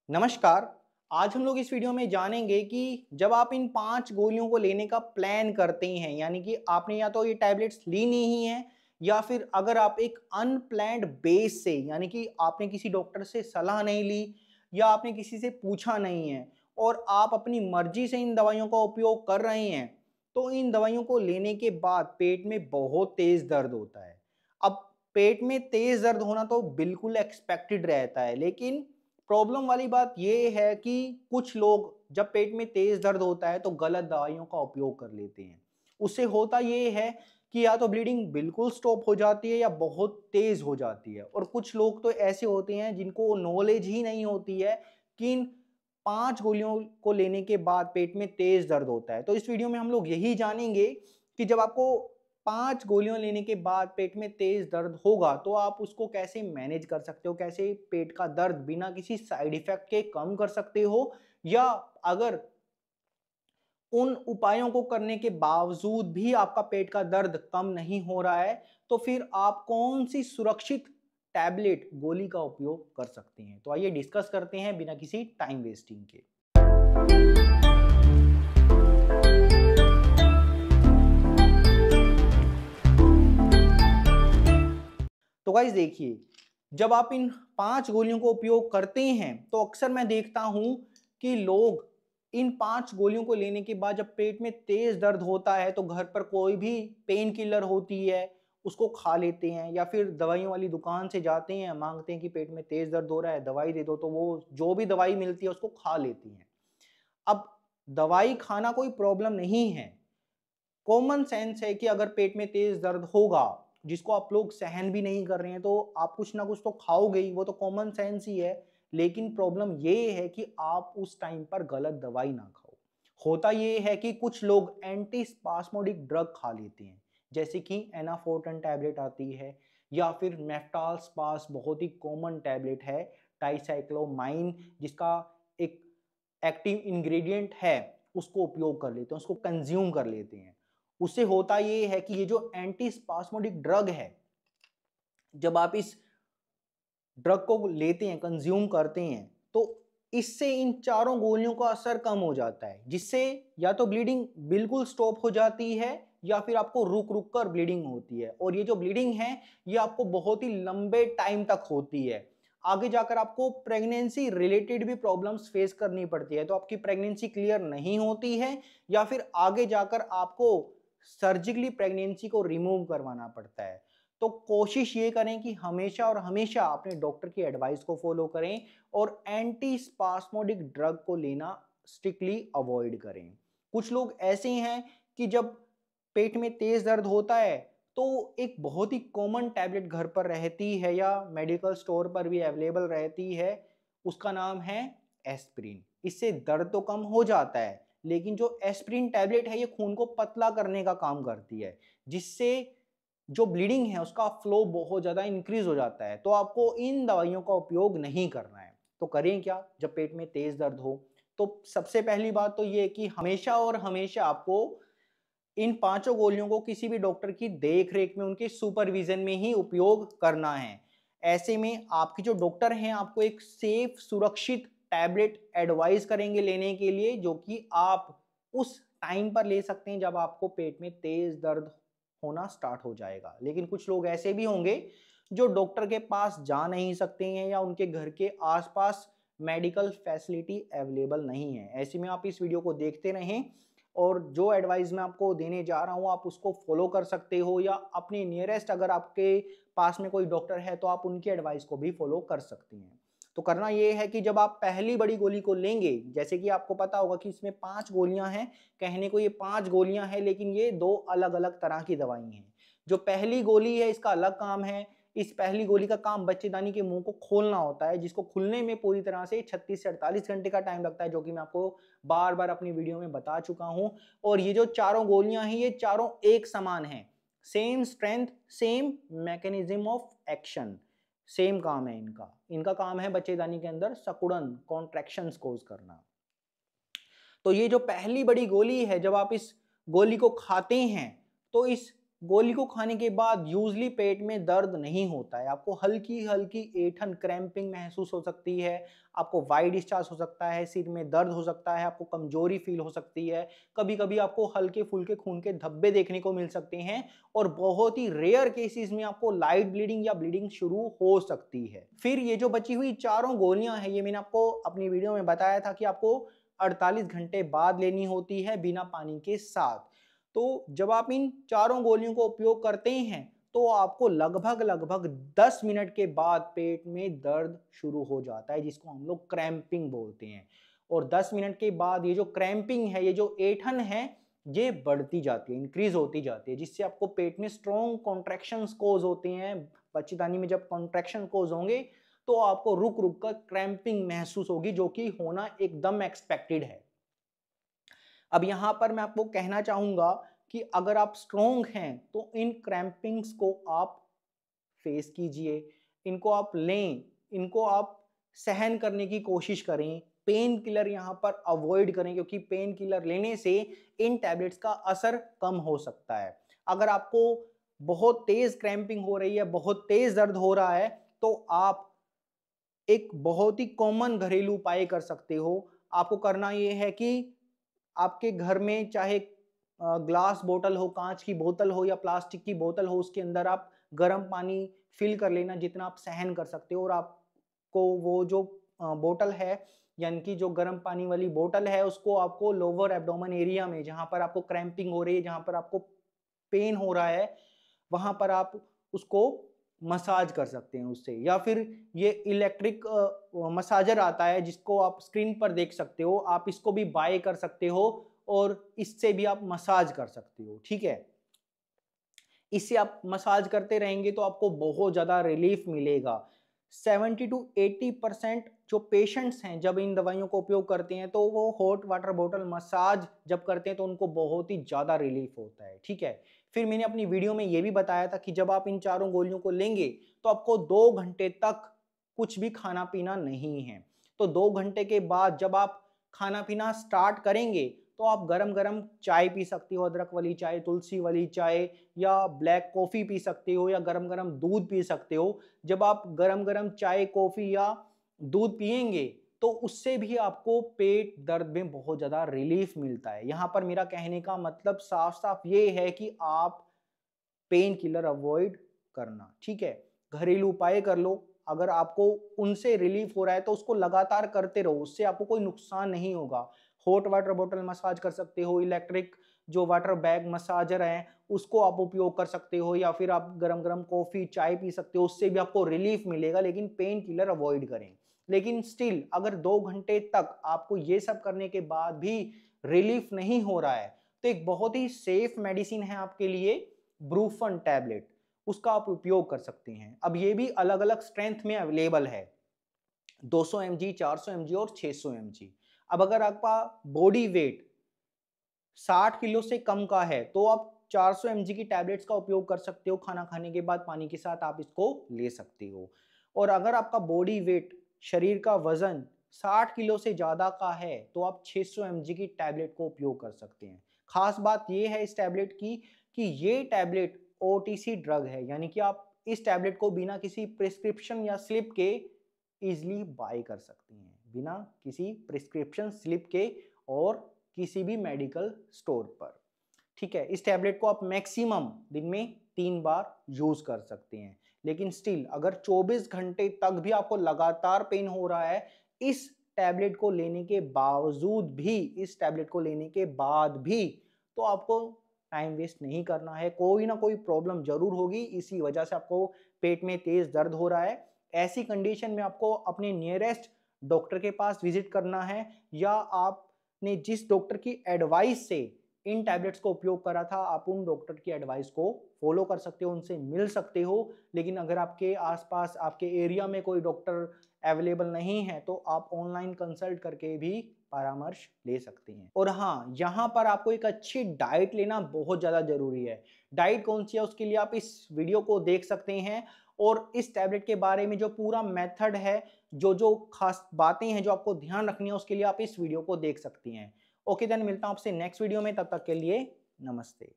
नमस्कार। आज हम लोग इस वीडियो में जानेंगे कि जब आप इन 5 गोलियों को लेने का प्लान करते हैं, यानी कि आपने या तो ये टैबलेट्स ली नहीं है या फिर अगर आप एक अनप्लैन्ड बेस से, यानी कि आपने किसी डॉक्टर से सलाह नहीं ली या आपने किसी से पूछा नहीं है और आप अपनी मर्जी से इन दवाइयों का उपयोग कर रहे हैं, तो इन दवाइयों को लेने के बाद पेट में बहुत तेज़ दर्द होता है। अब पेट में तेज़ दर्द होना तो बिल्कुल एक्सपेक्टेड रहता है, लेकिन प्रॉब्लम वाली बात ये है कि कुछ लोग जब पेट में तेज दर्द होता है तो गलत दवाइयों का उपयोग कर लेते हैं। उससे होता ये है कि या तो ब्लीडिंग बिल्कुल स्टॉप हो जाती है या बहुत तेज हो जाती है, और कुछ लोग तो ऐसे होते हैं जिनको नॉलेज ही नहीं होती है कि इन 5 गोलियों को लेने के बाद पेट में तेज दर्द होता है। तो इस वीडियो में हम लोग यही जानेंगे कि जब आपको 5 गोलियाँ लेने के बाद पेट में तेज़ दर्द होगा, तो आप उसको कैसे मैनेज कर सकते हो? कैसे पेट का दर्द बिना किसी साइड इफ़ेक्ट के कम कर सकते हो? या अगर उन उपायों को करने के बावजूद भी आपका पेट का दर्द कम नहीं हो रहा है, तो फिर आप कौन-सी सुरक्षित टैबलेट, गोली का उपयोग कर सकते हैं? तो आइए डिस्कस करते हैं बिना किसी टाइम वेस्टिंग के। तो गाइस देखिए, जब आप इन 5 गोलियों को उपयोग करते हैं, तो अक्सर मैं देखता हूँ कि लोग इन 5 गोलियों को लेने के बाद जब पेट में तेज़ दर्द होता है, तो घर पर कोई भी पेन किलर होती है, उसको खा लेते हैं या फिर दवाइयों वाली दुकान से जाते हैं, माँगते हैं कि पेट में तेज़ दर्द हो रहा है, दवाई दे दो, तो वो जो भी दवाई मिलती है, उसको खा लेती हैं। अब दवाई खाना कोई प्रॉब्लम नहीं है। कॉमन सेंस है कि अगर पेट में तेज दर्द होगा, जिसको आप लोग सहन भी नहीं कर रहे हैं, तो आप कुछ ना कुछ तो खाओगे ही, वो तो कॉमन सेंस ही है। लेकिन प्रॉब्लम ये है कि आप उस टाइम पर गलत दवाई ना खाओ। होता ये है कि कुछ लोग एंटी स्पास्मोडिक ड्रग खा लेते हैं, जैसे कि एनाफोर्टन टैबलेट आती है या फिर मेफ्टाल स्पास बहुत ही कॉमन टैबलेट है, डाइसाइक्लोमाइन जिसका एक एक्टिव इंग्रेडिएंट है, उसको उपयोग कर लेते हैं, उसको कंज्यूम कर लेते हैं। उससे होता ये है कि ये जो एंटी स्पास्मोडिक ड्रग है, जब आप इस ड्रग को लेते हैं, कंज्यूम करते हैं, तो इससे इन चारों गोलियों का असर कम हो जाता है, जिससे या तो ब्लीडिंग बिल्कुल स्टॉप हो जाती है या फिर आपको रुक रुक कर ब्लीडिंग होती है, और ये जो ब्लीडिंग है ये आपको बहुत ही लंबे टाइम तक होती है। आगे जाकर आपको प्रेगनेंसी रिलेटेड भी प्रॉब्लम्स फेस करनी पड़ती है, तो आपकी प्रेगनेंसी क्लियर नहीं होती है या फिर आगे जाकर आपको सर्जिकली प्रेगनेंसी को रिमूव करवाना पड़ता है। तो कोशिश ये करें कि हमेशा और हमेशा अपने डॉक्टर की एडवाइस को फॉलो करें और एंटी स्पास्मोडिक ड्रग को लेना स्ट्रिक्टली अवॉइड करें। कुछ लोग ऐसे हैं कि जब पेट में तेज दर्द होता है, तो एक बहुत ही कॉमन टैबलेट घर पर रहती है या मेडिकल स्टोर पर भी अवेलेबल रहती है, उसका नाम है एस्प्रिन। इससे दर्द तो कम हो जाता है, लेकिन जो एस्प्रिन टैबलेट है ये खून को पतला करने का काम करती है, जिससे जो ब्लीडिंग है उसका फ्लो बहुत ज़्यादा इंक्रीज हो जाता है। तो आपको इन दवाइयों का उपयोग नहीं करना है। तो करें क्या जब पेट में तेज दर्द हो? तो सबसे पहली बात तो ये है कि हमेशा और हमेशा आपको इन पांचों गोलियों को किसी भी डॉक्टर की देख रेख में, उनके सुपरविजन में ही उपयोग करना है। ऐसे में आपके जो डॉक्टर हैं आपको एक सेफ सुरक्षित टैबलेट एडवाइस करेंगे लेने के लिए, जो कि आप उस टाइम पर ले सकते हैं जब आपको पेट में तेज दर्द होना स्टार्ट हो जाएगा। लेकिन कुछ लोग ऐसे भी होंगे जो डॉक्टर के पास जा नहीं सकते हैं या उनके घर के आसपास मेडिकल फैसिलिटी अवेलेबल नहीं है। ऐसे में आप इस वीडियो को देखते रहें और जो एडवाइस मैं आपको देने जा रहा हूँ आप उसको फॉलो कर सकते हो, या अपने नियरेस्ट अगर आपके पास में कोई डॉक्टर है तो आप उनकी एडवाइस को भी फॉलो कर सकते हैं। तो करना ये है कि जब आप पहली बड़ी गोली को लेंगे, जैसे कि आपको पता होगा कि इसमें 5 गोलियां हैं, कहने को ये 5 गोलियां हैं लेकिन ये 2 अलग-अलग तरह की दवाई हैं। जो पहली गोली है इसका अलग काम है। इस पहली गोली का काम बच्चेदानी के मुंह को खोलना होता है, जिसको खुलने में पूरी तरह से 36 से 48 घंटे का टाइम लगता है, जो कि मैं आपको बार-बार अपनी वीडियो में बता चुका हूं। और ये जो चारों गोलियां हैं ये चारों एक समान हैं। Same strength, same mechanism of action, same काम है इनका। इनका काम है बच्चेदानी के अंदर सकुड़न, कॉन्ट्रैक्शंस कोज करना। तो ये जो पहली बड़ी गोली है, जब आप इस गोली को खाते हैं तो इस गोली को खाने के बाद यूजली पेट में दर्द नहीं होता है, आपको हल्की हल्की ऐंठन क्रैम्पिंग महसूस हो सकती है, आपको वाइड डिस्चार्ज हो सकता है, सिर में दर्द हो सकता है, आपको कमजोरी फील हो सकती है, कभी कभी आपको हल्के फुल्के खून के धब्बे देखने को मिल सकते हैं और बहुत ही रेयर केसेस में आपको लाइट ब्लीडिंग या ब्लीडिंग शुरू हो सकती है। फिर ये जो बची हुई चारों गोलियां हैं, ये मैंने आपको अपनी वीडियो में बताया था कि आपको 48 घंटे बाद लेनी होती है बिना पानी के साथ। तो जब आप इन चारों गोलियों को उपयोग करते हैं तो आपको लगभग लगभग 10 मिनट के बाद पेट में दर्द शुरू हो जाता है, जिसको हम लोग क्रैम्पिंग बोलते हैं। और 10 मिनट के बाद ये जो क्रैम्पिंग है, ये जो ऐंठन है, ये बढ़ती जाती है, इंक्रीज होती जाती है, जिससे आपको पेट में स्ट्रॉन्ग कॉन्ट्रैक्शंस कोज होते हैं। बच्चेदानी में जब कॉन्ट्रैक्शन कोज होंगे तो आपको रुक रुक कर क्रैम्पिंग महसूस होगी, जो कि होना एकदम एक्सपेक्टेड है। अब यहाँ पर मैं आपको कहना चाहूंगा कि अगर आप स्ट्रोंग हैं तो इन क्रैम्पिंग्स को आप फेस कीजिए, इनको आप लें, इनको आप सहन करने की कोशिश करें। पेन किलर यहाँ पर अवॉइड करें, क्योंकि पेन किलर लेने से इन टैबलेट्स का असर कम हो सकता है। अगर आपको बहुत तेज क्रैम्पिंग हो रही है, बहुत तेज दर्द हो रहा है, तो आप एक बहुत ही कॉमन घरेलू उपाय कर सकते हो। आपको करना ये है कि आपके घर में चाहे ग्लास बोतल हो, कांच की बोतल हो या प्लास्टिक की बोतल हो, उसके अंदर आप गर्म पानी फिल कर लेना जितना आप सहन कर सकते हो। और आपको वो जो बोतल है, यानी कि जो गर्म पानी वाली बोतल है, उसको आपको लोअर एब्डोमेन एरिया में, जहां पर आपको क्रैम्पिंग हो रही है, जहां पर आपको पेन हो रहा है, वहां पर आप उसको मसाज कर सकते हैं उससे। या फिर ये इलेक्ट्रिक मसाजर आता है जिसको आप स्क्रीन पर देख सकते हो, आप इसको भी बाय कर सकते हो और इससे भी आप मसाज कर सकते हो। ठीक है, इससे आप मसाज करते रहेंगे तो आपको बहुत ज़्यादा रिलीफ मिलेगा। 70 to 80% जो पेशेंट्स हैं जब इन दवाइयों को उपयोग करते हैं तो वो हॉट वाटर बॉटल मसाज जब करते हैं तो उनको बहुत ही ज़्यादा रिलीफ होता है। ठीक है, फिर मैंने अपनी वीडियो में ये भी बताया था कि जब आप इन चारों गोलियों को लेंगे तो आपको 2 घंटे तक कुछ भी खाना पीना नहीं है। तो 2 घंटे के बाद जब आप खाना पीना स्टार्ट करेंगे तो आप गरम गरम चाय पी सकते हो, अदरक वाली चाय, तुलसी वाली चाय, या ब्लैक कॉफ़ी पी सकते हो, या गरम गरम दूध पी सकते हो। जब आप गरम गरम चाय, कॉफ़ी या दूध पिएंगे तो उससे भी आपको पेट दर्द में बहुत ज़्यादा रिलीफ मिलता है। यहाँ पर मेरा कहने का मतलब साफ साफ ये है कि आप पेन किलर अवॉइड करना, ठीक है, घरेलू उपाय कर लो। अगर आपको उनसे रिलीफ हो रहा है तो उसको लगातार करते रहो, उससे आपको कोई नुकसान नहीं होगा। हॉट वाटर बॉटल मसाज कर सकते हो, इलेक्ट्रिक जो वाटर बैग मसाजर है उसको आप उपयोग कर सकते हो, या फिर आप गरम गरम कॉफी चाय पी सकते हो, उससे भी आपको रिलीफ मिलेगा, लेकिन पेन किलर अवॉइड करें। लेकिन स्टिल अगर 2 घंटे तक आपको ये सब करने के बाद भी रिलीफ नहीं हो रहा है तो एक बहुत ही सेफ मेडिसिन है आपके लिए, ब्रूफन टैबलेट, उसका आप उपयोग कर सकते हैं। अब ये भी अलग अलग स्ट्रेंथ में अवेलेबल है, 200 mg, 400 mg और 600 mg। अब अगर आपका बॉडी वेट 60 किलो से कम का है तो आप 400 mg की टैबलेट्स का उपयोग कर सकते हो, खाना खाने के बाद पानी के साथ आप इसको ले सकते हो। और अगर आपका बॉडी वेट, शरीर का वजन 60 किलो से ज़्यादा का है तो आप 600 mg की टैबलेट को उपयोग कर सकते हैं। खास बात यह है इस टैबलेट की कि ये टैबलेट OTC ड्रग है, यानी कि आप इस टैबलेट को बिना किसी प्रिस्क्रिप्शन या स्लिप के इजिली बाय कर सकते हैं, बिना किसी प्रिस्क्रिप्शन स्लिप के और किसी भी मेडिकल स्टोर पर। ठीक है, इस टैबलेट को आप मैक्सिमम दिन में 3 बार यूज कर सकते हैं। लेकिन स्टिल अगर 24 घंटे तक भी आपको लगातार पेन हो रहा है, इस टैबलेट को लेने के बावजूद भी, इस टैबलेट को लेने के बाद भी, तो आपको टाइम वेस्ट नहीं करना है, कोई ना कोई प्रॉब्लम जरूर होगी, इसी वजह से आपको पेट में तेज दर्द हो रहा है। ऐसी कंडीशन में आपको अपने नियरेस्ट डॉक्टर के पास विजिट करना है, या आपने जिस डॉक्टर की एडवाइस से इन टैबलेट्स को उपयोग करा था आप उन डॉक्टर की एडवाइस को फॉलो कर सकते हो, उनसे मिल सकते हो। लेकिन अगर आपके आसपास, आपके एरिया में कोई डॉक्टर अवेलेबल नहीं है तो आप ऑनलाइन कंसल्ट करके भी परामर्श ले सकते हैं। और हाँ, यहाँ पर आपको एक अच्छी डाइट लेना बहुत ज़्यादा जरूरी है। डाइट कौन सी है उसके लिए आप इस वीडियो को देख सकते हैं, और इस टैबलेट के बारे में जो पूरा मेथड है, जो जो खास बातें हैं जो आपको ध्यान रखनी है, उसके लिए आप इस वीडियो को देख सकती हैं। ओके देन, मिलता हूं आपसे नेक्स्ट वीडियो में, तब तक के लिए नमस्ते।